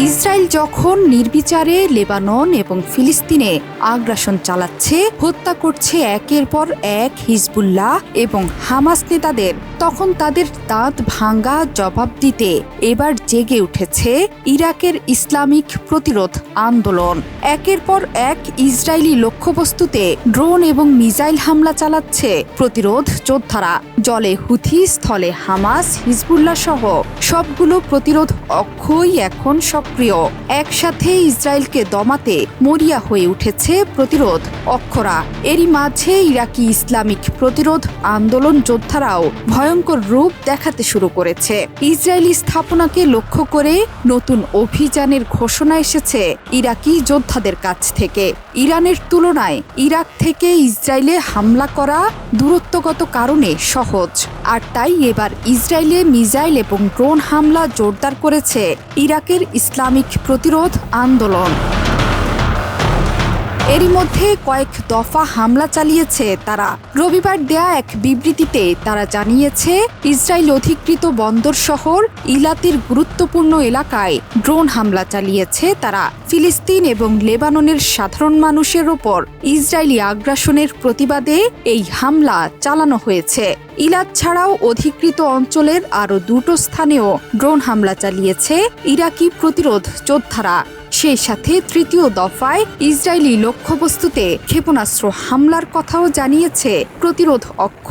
Israel যখন নির্বিচারে Lebanon এবং ফিলিস্তিনে আগ্রাসন চালাচ্ছে, হত্যা করছে একের পর এক হিজবুল্লাহ এবং হামাস নেতাদের, তখন তাদের দাঁত ভাঙ্গা জবাব দিতে এবার জেগে উঠেছে ইরাকের ইসলামিক প্রতিরোধ আন্দোলন। একের পর এক ইসরায়েলি লক্ষ্যবস্তুতে ড্রোন এবং মিসাইল হামলা চালাচ্ছে প্রতিরোধ যোদ্ধারা। জলে হুথি, স্থলে হামাস, হিজবুল্লাহ সহ সবগুলো প্রতিরোধ অক্ষই এখন সক্রিয়। একসাথে ইসরায়েলকে দমাতে মরিয়া হয়ে উঠেছে প্রতিরোধ অক্ষরা। এরই মাঝে ইরাকি ইসলামিক প্রতিরোধ আন্দোলন যোদ্ধারাও ভয়ঙ্কর রূপ দেখাতে শুরু করেছে। ইসরায়েলি স্থাপনাকে লক্ষ্য করে নতুন অভিযানের ঘোষণা এসেছে ইরাকি যোদ্ধাদের কাছ থেকে। ইরানের তুলনায় ইরাক থেকে ইসরায়েলে হামলা করা দূরত্বগত কারণে সহজ, আর তাই এবার ইসরায়েলে মিসাইল এবং ড্রোন হামলা জোরদার করেছে ইরাকের ইসলামিক প্রতিরোধ আন্দোলন। এরই মধ্যে কয়েক দফা হামলা চালিয়েছে তারা। রবিবার দেয়া এক বিবৃতিতে তারা জানিয়েছে, ইসরায়েল অধিকৃত বন্দর শহর ইলাতের গুরুত্বপূর্ণ এলাকায় ড্রোন হামলা চালিয়েছে তারা। ফিলিস্তিন এবং লেবাননের সাধারণ মানুষের ওপর ইসরায়েলি আগ্রাসনের প্রতিবাদে এই হামলা চালানো হয়েছে। ইলাত ছাড়াও অধিকৃত অঞ্চলের আরও দুটো স্থানেও ড্রোন হামলা চালিয়েছে ইরাকি প্রতিরোধ যোদ্ধারা। সেই সাথে তৃতীয় দফায় ইসরায়েলি লক্ষ্যবস্তুতে ক্ষেপণাস্ত্র হামলার কথাও জানিয়েছে প্রতিরোধ অক্ষ।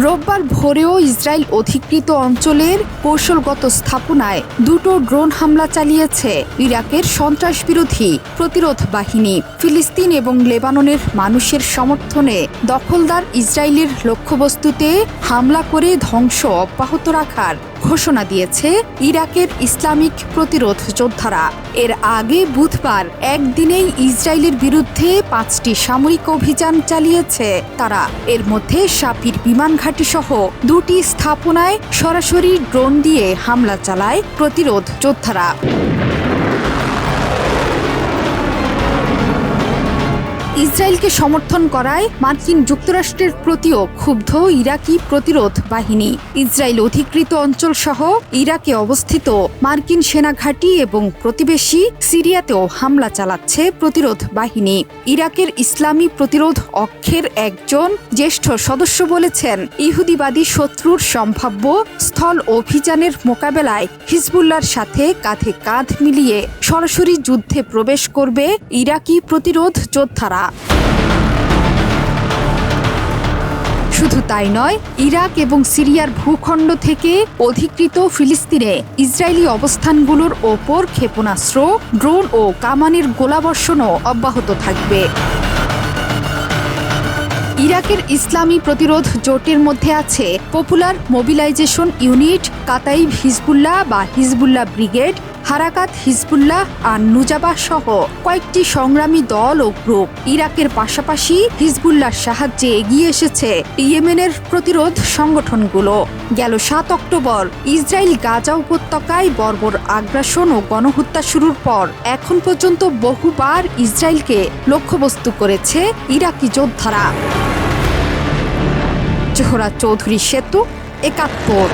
রোববার ভোরেও ইসরায়েল অধিকৃত অঞ্চলের কৌশলগত স্থাপনায় দুটো ড্রোন হামলা চালিয়েছে ইরাকের সন্ত্রাসবিরোধী প্রতিরোধ বাহিনী। ফিলিস্তিন এবং লেবাননের মানুষের সমর্থনে দখলদার ইসরায়েলের লক্ষ্যবস্তুতে হামলা করে ধ্বংস অব্যাহত রাখার ঘোষণা দিয়েছে ইরাকের ইসলামিক প্রতিরোধ যোদ্ধারা। এর আগে বুধবার একদিনেই ইসরায়েলের বিরুদ্ধে 5টি সামরিক অভিযান চালিয়েছে তারা। এর মধ্যে শাপির বিমান ঘাঁটি সহ 2টি স্থাপনায় সরাসরি ড্রোন দিয়ে হামলা চালায় প্রতিরোধ যোদ্ধারা। ইসরায়েলকে সমর্থন করায় মার্কিন যুক্তরাষ্ট্রের প্রতিও ক্ষুব্ধ ইরাকি প্রতিরোধ বাহিনী। ইসরায়েল অধিকৃত অঞ্চল সহ ইরাকে অবস্থিত মার্কিন সেনাঘাঁটি এবং প্রতিবেশী সিরিয়াতেও হামলা চালাচ্ছে প্রতিরোধ বাহিনী। ইরাকের ইসলামী প্রতিরোধ অক্ষের একজন জ্যেষ্ঠ সদস্য বলেছেন, ইহুদিবাদী শত্রুর সম্ভাব্য স্থল অভিযানের মোকাবেলায় হিজবুল্লাহর সাথে কাঁধে কাঁধ মিলিয়ে সরাসরি যুদ্ধে প্রবেশ করবে ইরাকি প্রতিরোধ যোদ্ধারা। শুধু তাই নয়, ইরাক এবং সিরিয়ার ভূখণ্ড থেকে অধিকৃত ফিলিস্তিনে ইসরায়েলি অবস্থানগুলোর ওপর ক্ষেপণাস্ত্র, ড্রোন ও কামানের গোলাবর্ষণও অব্যাহত থাকবে। ইরাকের ইসলামী প্রতিরোধ জোটের মধ্যে আছে পপুলার মোবিলাইজেশন ইউনিট, কাতাইব হিজবুল্লাহ বা হিজবুল্লাহ ব্রিগেড, হারাকাত হিজবুল্লাহ আর নুজাবাহ সহ কয়েকটি সংগ্রামী দল ও গ্রুপ। ইরাকের পাশাপাশি হিজবুল্লাহর সাহায্যে এগিয়ে এসেছে ইয়েমেনের প্রতিরোধ সংগঠনগুলো। গেল 7 অক্টোবর ইসরায়েল গাজা উপত্যকায় বর্বর আগ্রাসন ও গণহত্যা শুরুর পর এখন পর্যন্ত বহুবার ইসরায়েলকে লক্ষ্যবস্তু করেছে ইরাকি যোদ্ধারা। জোহরা চৌধুরী সেতু, 71।